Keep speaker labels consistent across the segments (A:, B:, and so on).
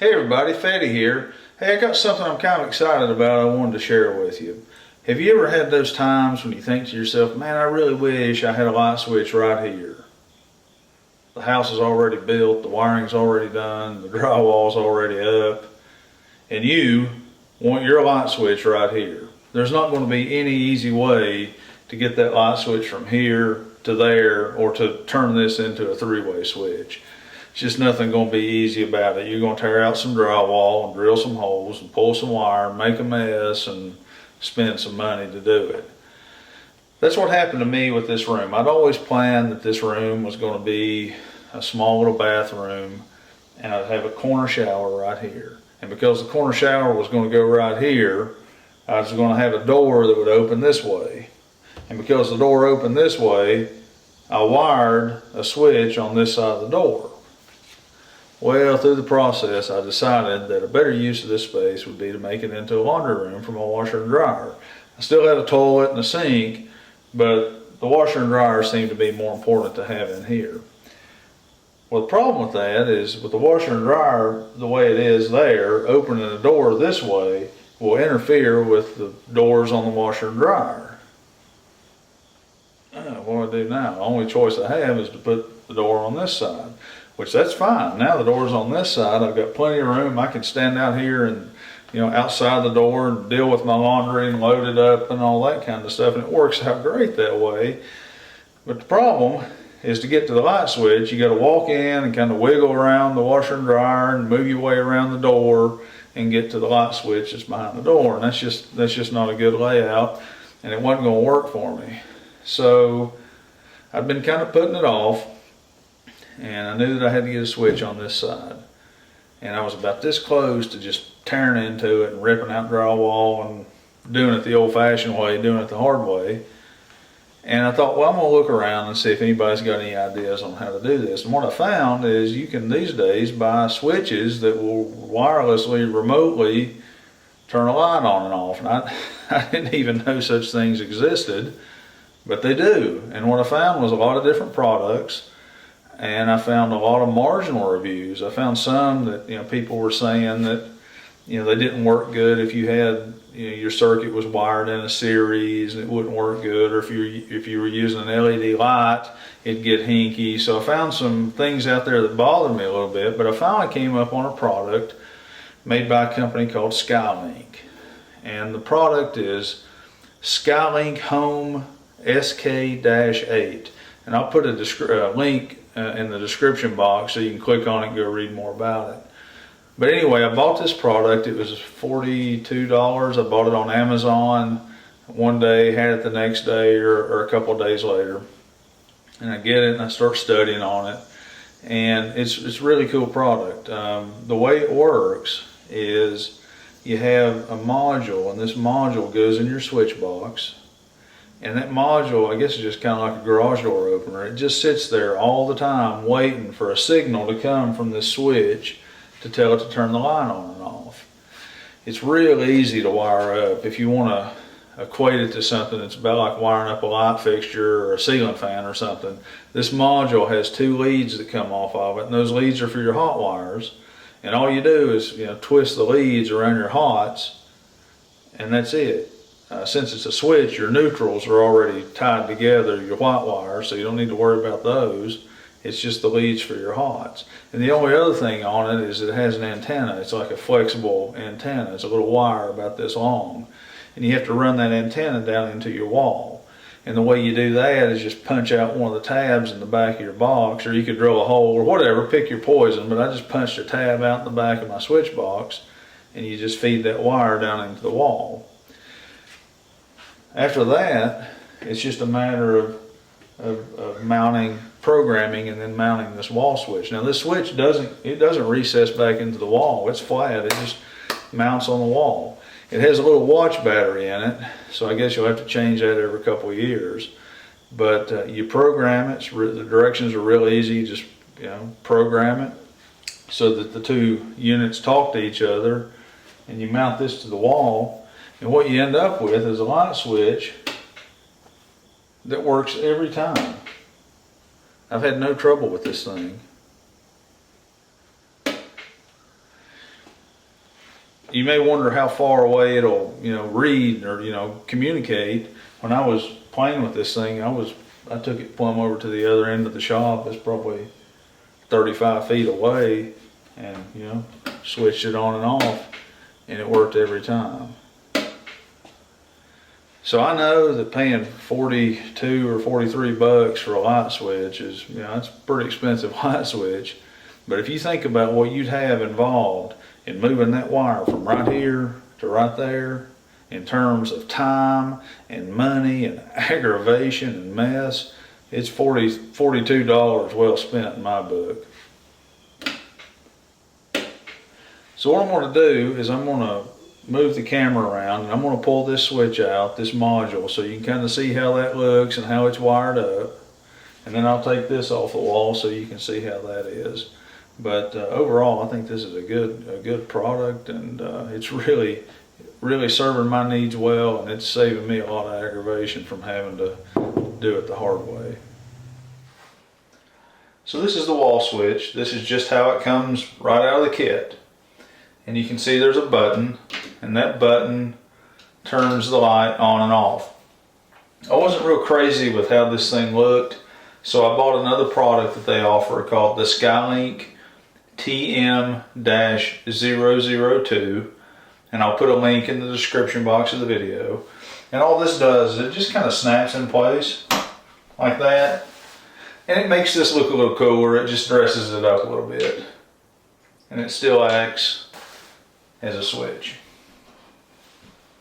A: Hey everybody, Fetty here. Hey, I got something I'm kind of excited about I wanted to share with you. Have you ever had those times when you think to yourself, man, I really wish I had a light switch right here? The house is already built, the wiring's already done, the drywall's already up, and you want your light switch right here. There's not going to be any easy way to get that light switch from here to there or to turn this into a three-way switch. It's just nothing going to be easy about it. You're going to tear out some drywall and drill some holes and pull some wire and make a mess and spend some money to do it. That's what happened to me with this room. I'd always planned that this room was going to be a small little bathroom and I'd have a corner shower right here. And because the corner shower was going to go right here, I was going to have a door that would open this way. And because the door opened this way, I wired a switch on this side of the door. Well, through the process, I decided that a better use of this space would be to make it into a laundry room for my washer and dryer. I still have a toilet and a sink, but the washer and dryer seemed to be more important to have in here. Well, the problem with that is with the washer and dryer, the way it is there, opening the door this way will interfere with the doors on the washer and dryer. What do I do now? The only choice I have is to put the door on this side. Which that's fine. Now the door's on this side. I've got plenty of room. I can stand out here and, outside the door and deal with my laundry and load it up and all that kind of stuff. And it works out great that way. But the problem is to get to the light switch, you got to walk in and kind of wiggle around the washer and dryer and move your way around the door and get to the light switch that's behind the door. And that's just not a good layout. And it wasn't going to work for me. So I've been kind of putting it off. And I knew that I had to get a switch on this side. And I was about this close to just tearing into it and ripping out drywall and doing it the old-fashioned way, doing it the hard way. And I thought, well, I'm going to look around and see if anybody's got any ideas on how to do this. And what I found is you can these days buy switches that will wirelessly, remotely turn a light on and off. And I didn't even know such things existed, but they do. And what I found was a lot of different products. And I found a lot of marginal reviews. I found some that people were saying that they didn't work good if you had your circuit was wired in a series, it wouldn't work good, or if you were using an LED light, it'd get hinky. So I found some things out there that bothered me a little bit, but I finally came up on a product made by a company called Skylink, and the product is Skylink Home SK-8, and I'll put a link in the description box so you can click on it and go read more about it. But anyway, I bought this product. It was $42. I bought it on Amazon one day, had it the next day or a couple of days later. And I get it and I start studying on it. And it's a really cool product. The way it works is you have a module, and this module goes in your switch box. And that module, I guess, is just kind of like a garage door opener. It just sits there all the time waiting for a signal to come from this switch to tell it to turn the light on and off. It's real easy to wire up. If you want to equate it to something that's about like wiring up a light fixture or a ceiling fan or something, this module has two leads that come off of it, and those leads are for your hot wires. And all you do is twist the leads around your hots, and that's it. Since it's a switch, your neutrals are already tied together, your white wires, so you don't need to worry about those. It's just the leads for your hots. And the only other thing on it is it has an antenna. It's like a flexible antenna. It's a little wire about this long. And you have to run that antenna down into your wall. And the way you do that is just punch out one of the tabs in the back of your box, or you could drill a hole or whatever, pick your poison. But I just punched a tab out in the back of my switch box, and you just feed that wire down into the wall. After that, it's just a matter of mounting, programming, and then mounting this wall switch. Now this switch doesn't recess back into the wall. It's flat. It just mounts on the wall. It has a little watch battery in it, so I guess you'll have to change that every couple of years. But you program it. The directions are real easy. You just program it so that the two units talk to each other, and you mount this to the wall. And what you end up with is a light switch that works every time. I've had no trouble with this thing. you may wonder how far away it'll, read or, communicate. When I was playing with this thing, I took it plumb over to the other end of the shop. It's probably 35 feet away, and, switched it on and off, and it worked every time. So I know that paying 42 or 43 bucks for a light switch is, it's a pretty expensive light switch. But if you think about what you'd have involved in moving that wire from right here to right there, in terms of time and money and aggravation and mess, it's $42 well spent in my book. So what I'm going to do is I'm going to move the camera around, and I'm going to pull this switch out, this module, so you can kind of see how that looks and how it's wired up. And then I'll take this off the wall so you can see how that is. But overall, I think this is a good product, and it's really serving my needs well, and it's saving me a lot of aggravation from having to do it the hard way. So this is the wall switch. This is just how it comes right out of the kit. And you can see there's a button, and that button turns the light on and off. I wasn't real crazy with how this thing looked, so I bought another product that they offer called the Skylink TM-002, and I'll put a link in the description box of the video. And all this does is it just kind of snaps in place like that, and it makes this look a little cooler. It just dresses it up a little bit, and it still acts as a switch.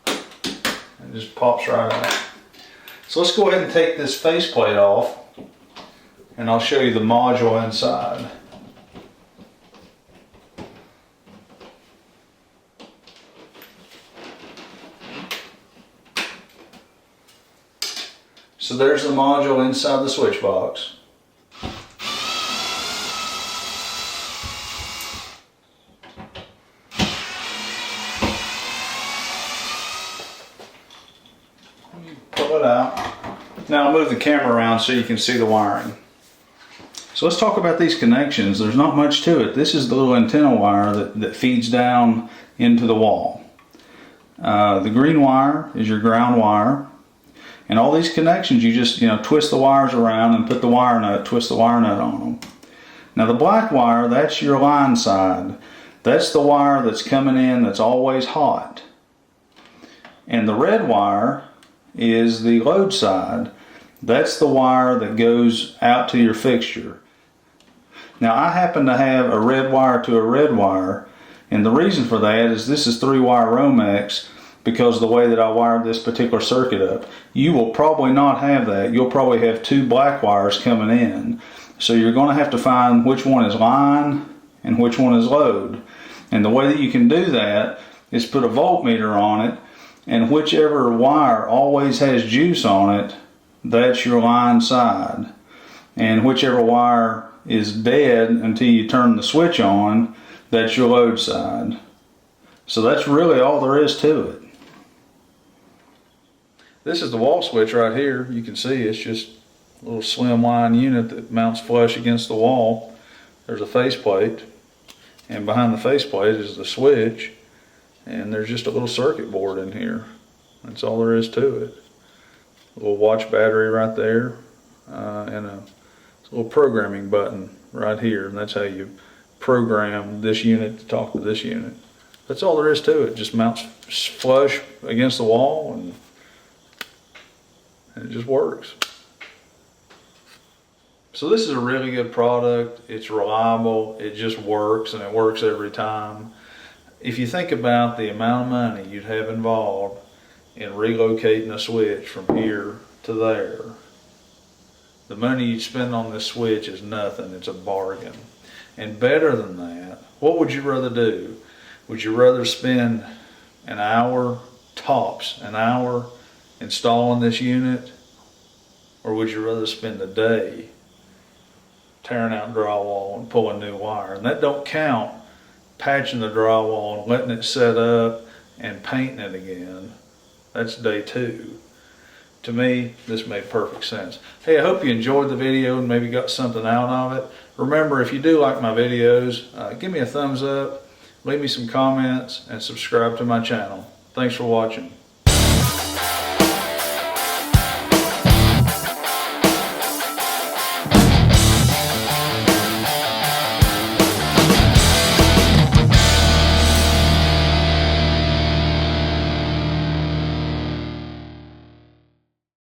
A: It just pops right out. So let's go ahead and take this faceplate off, and I'll show you the module inside. So there's the module inside the switch box. Pull it out. Now I'll move the camera around so you can see the wiring. So let's talk about these connections. There's not much to it. This is the little antenna wire that feeds down into the wall. The green wire is your ground wire. And all these connections, you just twist the wires around and put the wire nut, twist the wire nut on them. Now the black wire, that's your line side. That's the wire that's coming in that's always hot. And the red wire is the load side. That's the wire that goes out to your fixture. Now I happen to have a red wire to a red wire, and the reason for that is this is 3-wire Romex, because of the way that I wired this particular circuit up. You will probably not have that. You'll probably have 2 black wires coming in. So you're going to have to find which one is line and which one is load. And the way that you can do that is put a voltmeter on it, and whichever wire always has juice on it, that's your line side. And whichever wire is dead until you turn the switch on, that's your load side. So that's really all there is to it. This is the wall switch right here. You can see it's just a little slim line unit that mounts flush against the wall. There's a faceplate, and behind the faceplate is the switch, and there's just a little circuit board in here. That's all there is to it. A little watch battery right there, and a little programming button right here, and that's how you program this unit to talk to this unit. That's all there is to it. Just mounts flush against the wall, and it just works. So this is a really good product. It's reliable. It just works, and it works every time. If you think about the amount of money you'd have involved in relocating a switch from here to there, the money you'd spend on this switch is nothing. It's a bargain. And better than that, what would you rather do? Would you rather spend an hour, tops an hour, installing this unit, or would you rather spend a day tearing out drywall and pulling new wire? And that don't count patching the drywall and letting it set up and painting it again. That's day 2. To me, this made perfect sense. Hey, I hope you enjoyed the video and maybe got something out of it. Remember, if you do like my videos, give me a thumbs up. leave me some comments, and subscribe to my channel. Thanks for watching.